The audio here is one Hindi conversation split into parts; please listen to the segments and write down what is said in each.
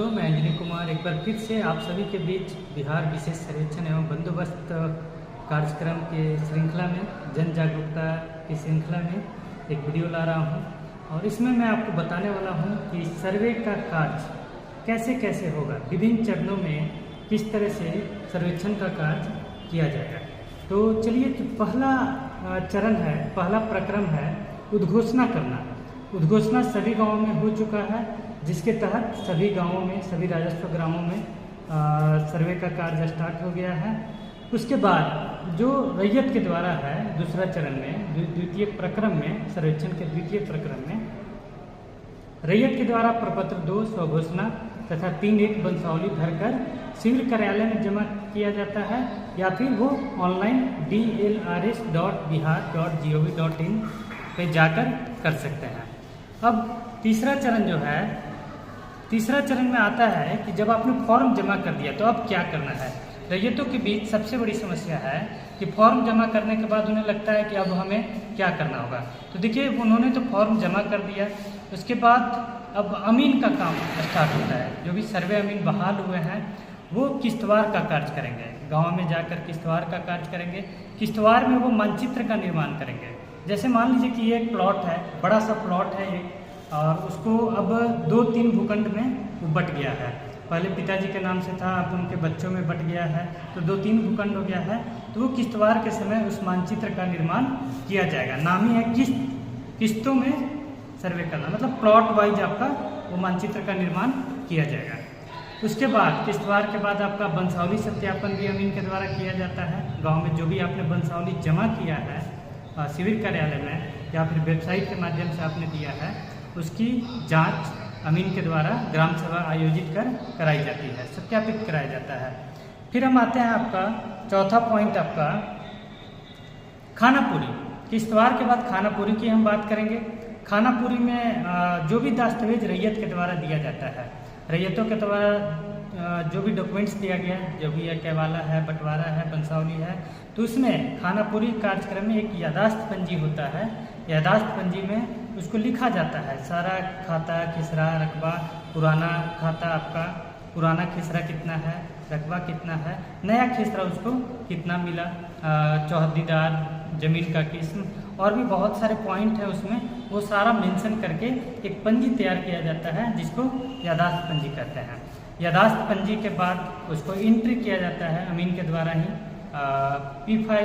दोस्तों, मैं अंजनी कुमार एक बार फिर से आप सभी के बीच बिहार विशेष सर्वेक्षण एवं बंदोबस्त कार्यक्रम के श्रृंखला में जन जागरूकता की श्रृंखला में एक वीडियो ला रहा हूं और इसमें मैं आपको बताने वाला हूं कि सर्वे का कार्य कैसे कैसे होगा, विभिन्न चरणों में किस तरह से सर्वेक्षण का कार्य किया जाएगा। तो चलिए, पहला चरण है, पहला प्रक्रम है उद्घोषणा करना। उद्घोषणा सभी गाँवों में हो चुका है, जिसके तहत सभी गांवों में, सभी राजस्व ग्रामों में सर्वे का कार्य स्टार्ट हो गया है। उसके बाद जो रैयत के द्वारा है, दूसरा चरण में, द्वितीय प्रक्रम में, सर्वेक्षण के द्वितीय प्रक्रम में रैयत के द्वारा प्रपत्र 2 स्वघोषणा तथा 3(1) वंशावली भरकर शिविर कार्यालय में जमा किया जाता है या फिर वो ऑनलाइन dlrs.bihar.gov.in पे जाकर कर सकते हैं। अब तीसरा चरण जो है, तीसरा चरण में आता है कि जब आपने फॉर्म जमा कर दिया तो अब क्या करना है। रैयतों के बीच सबसे बड़ी समस्या है कि फॉर्म जमा करने के बाद उन्हें लगता है कि अब हमें क्या करना होगा। तो देखिए, उन्होंने तो फॉर्म जमा कर दिया, उसके बाद अब अमीन का काम स्टार्ट होता है। जो भी सर्वे अमीन बहाल हुए हैं वो किश्तवार का कार्य करेंगे, गाँव में जाकर किश्तवार का कार्य करेंगे। किश्तवार में वो मानचित्र का निर्माण करेंगे। जैसे मान लीजिए कि ये एक प्लॉट है, बड़ा सा प्लॉट है एक, और उसको अब 2-3 भूखंड में वो बट गया है। पहले पिताजी के नाम से था, अब उनके बच्चों में बट गया है, तो 2-3 भूखंड हो गया है। तो वो किश्तवार के समय उस मानचित्र का निर्माण किया जाएगा। नाम ही है किस्तों में सर्वे करना, मतलब प्लॉट वाइज आपका वो मानचित्र का निर्माण किया जाएगा। उसके बाद किश्तवार के बाद आपका वंशावली सत्यापन भी अमीन के द्वारा किया जाता है। गाँव में जो भी आपने वंशावली जमा किया है शिविर कार्यालय में या फिर वेबसाइट के माध्यम से आपने दिया है, उसकी जांच अमीन के द्वारा ग्राम सभा आयोजित कर कराई जाती है, सत्यापित कराया जाता है। फिर हम आते हैं आपका चौथा पॉइंट, आपका खानापुरी। किश्तवार के बाद खानापुरी की हम बात करेंगे। खानापुरी में जो भी दस्तावेज रैयत के द्वारा दिया जाता है, रैयतों के द्वारा जो भी डॉक्यूमेंट्स दिया गया, जो भी है केवाला है, बंटवारा है, वंशावली है, तो उसमें खानापुरी कार्यक्रम में एक यादाश्त पंजी होता है। यादाश्त पंजी में उसको लिखा जाता है सारा खाता, खिसरा, रकबा, पुराना खाता आपका, पुराना खिसरा कितना है, रकबा कितना है, नया खिसरा उसको कितना मिला, चौहद्दीदार, जमीन का किस्म, और भी बहुत सारे पॉइंट है उसमें, वो सारा मेंशन करके एक पंजी तैयार किया जाता है, जिसको यादाश्त पंजी कहते हैं। यादाश्त पंजी के बाद उसको एंट्री किया जाता है अमीन के द्वारा ही। P5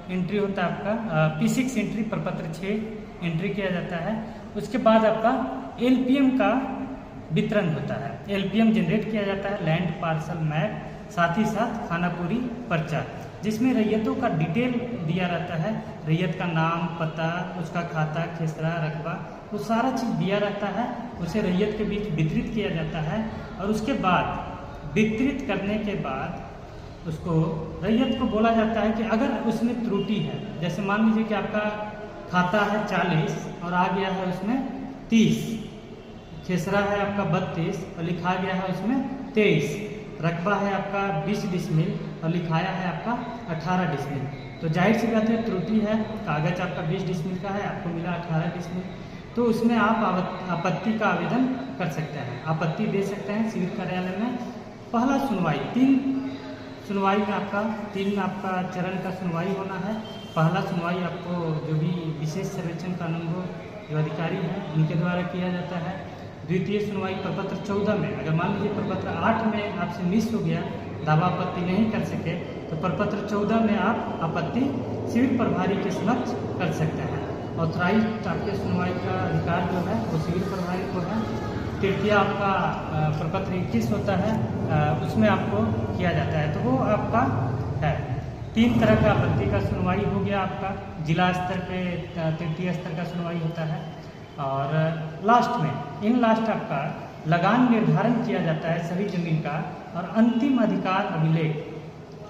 एंट्री होता है आपका, P6 एंट्री, प्रपत्र 6 एंट्री किया जाता है। उसके बाद आपका LPM का वितरण होता है, LPM जनरेट किया जाता है, लैंड पार्सल मैप, साथ ही साथ खानापुरी पर्चा, जिसमें रैयतों का डिटेल दिया रहता है। रैयत का नाम, पता, उसका खाता, खिसरा, रकबा, वो सारा चीज़ दिया रहता है। उसे रैयत के बीच वितरित किया जाता है और उसके बाद वितरित करने के बाद उसको रैयत को बोला जाता है कि अगर उसमें त्रुटि है, जैसे मान लीजिए कि आपका खाता है 40 और आ गया है उसमें 30, खिसरा है आपका 32 और लिखा गया है उसमें 23, रकबा है आपका 20 डिसमिल और लिखाया है आपका 18 डिसमिल, तो जाहिर सी बात है त्रुटि है। कागज आपका 20 डिसमिल का है, आपको मिला 18 डिसमिल, तो उसमें आप आपत्ति का आवेदन कर सकते हैं, आपत्ति दे सकते हैं शिविर कार्यालय में। पहला सुनवाई, 3 सुनवाई में आपका 3 आपका चरण का सुनवाई होना है। पहला सुनवाई आपको जो भी विशेष सर्वेक्षण का अनुभव जो अधिकारी हैं उनके द्वारा किया जाता है। द्वितीय सुनवाई प्रपत्र 14 में, अगर मान लीजिए प्रपत्र 8 में आपसे मिस हो गया, दावा आपत्ति नहीं कर सके, तो प्रपत्र 14 में आप आपत्ति शिविर प्रभारी के समक्ष कर सकते हैं। ऑथराइज आपके सुनवाई का अधिकार जो है वो शिविर प्रभारी को है। तृतीय आपका प्रपत्र 21 होता है, उसमें आपको किया जाता है, तो वो आपका है। 3 तरह का आपत्ति का सुनवाई हो गया आपका। जिला स्तर पे तृतीय स्तर का सुनवाई होता है और लास्ट में लास्ट आपका लगान निर्धारण किया जाता है सभी जमीन का, और अंतिम अधिकार अभिलेख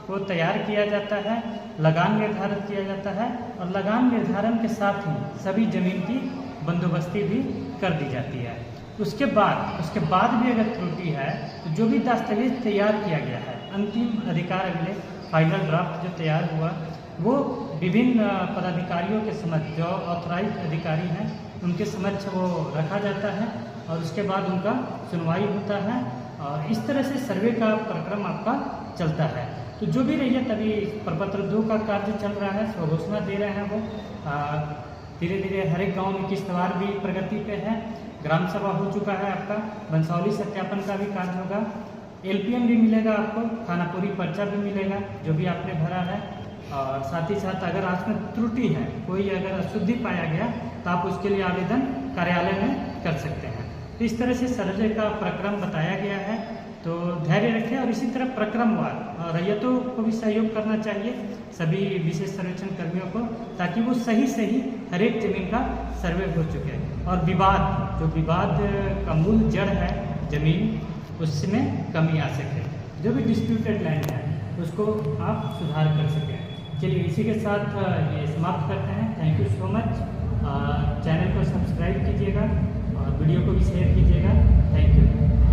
को तैयार किया जाता है, लगान निर्धारण किया जाता है और लगान निर्धारण के साथ ही सभी जमीन की बंदोबस्ती भी कर दी जाती है। उसके बाद भी अगर त्रुटि है तो जो भी दस्तावेज तैयार किया गया है, अंतिम अधिकार अभिलेख, फाइनल ड्राफ्ट जो तैयार हुआ, वो विभिन्न पदाधिकारियों के समक्ष, जो ऑथराइज अधिकारी हैं उनके समक्ष वो रखा जाता है और उसके बाद उनका सुनवाई होता है और इस तरह से सर्वे का प्रक्रम आपका चलता है। तो जो भी रैयत अभी प्रपत्र 2 का कार्य चल रहा है, स्वघोषणा दे रहे हैं, वो धीरे धीरे हर एक गाँव में किश्तवार भी प्रगति पे है। ग्राम सभा हो चुका है आपका, वंशावली सत्यापन का भी कार्य होगा, LPM भी मिलेगा आपको, खानापुरी पर्चा भी मिलेगा जो भी आपने भरा है। और साथ ही साथ अगर आपमें त्रुटि है, कोई अगर अशुद्धि पाया गया, तो आप उसके लिए आवेदन कार्यालय में कर सकते हैं। तो इस तरह से सर्वे का प्रक्रम बताया गया है, तो धैर्य रखें। और इसी तरह प्रक्रमवार रैयतों को भी सहयोग करना चाहिए, सभी विशेष सर्वेक्षण कर्मियों को, ताकि वो सही हर एक जमीन का सर्वे हो चुके। और विवाद, जो विवाद का मूल जड़ है जमीन, उसमें कमी आ सके, जो भी डिस्प्यूटेड लैंड है उसको आप सुधार कर सकें। चलिए इसी के साथ ये समाप्त करते हैं। Thank you so much. Channel को सब्सक्राइब कीजिएगा और वीडियो को भी शेयर कीजिएगा। Thank you.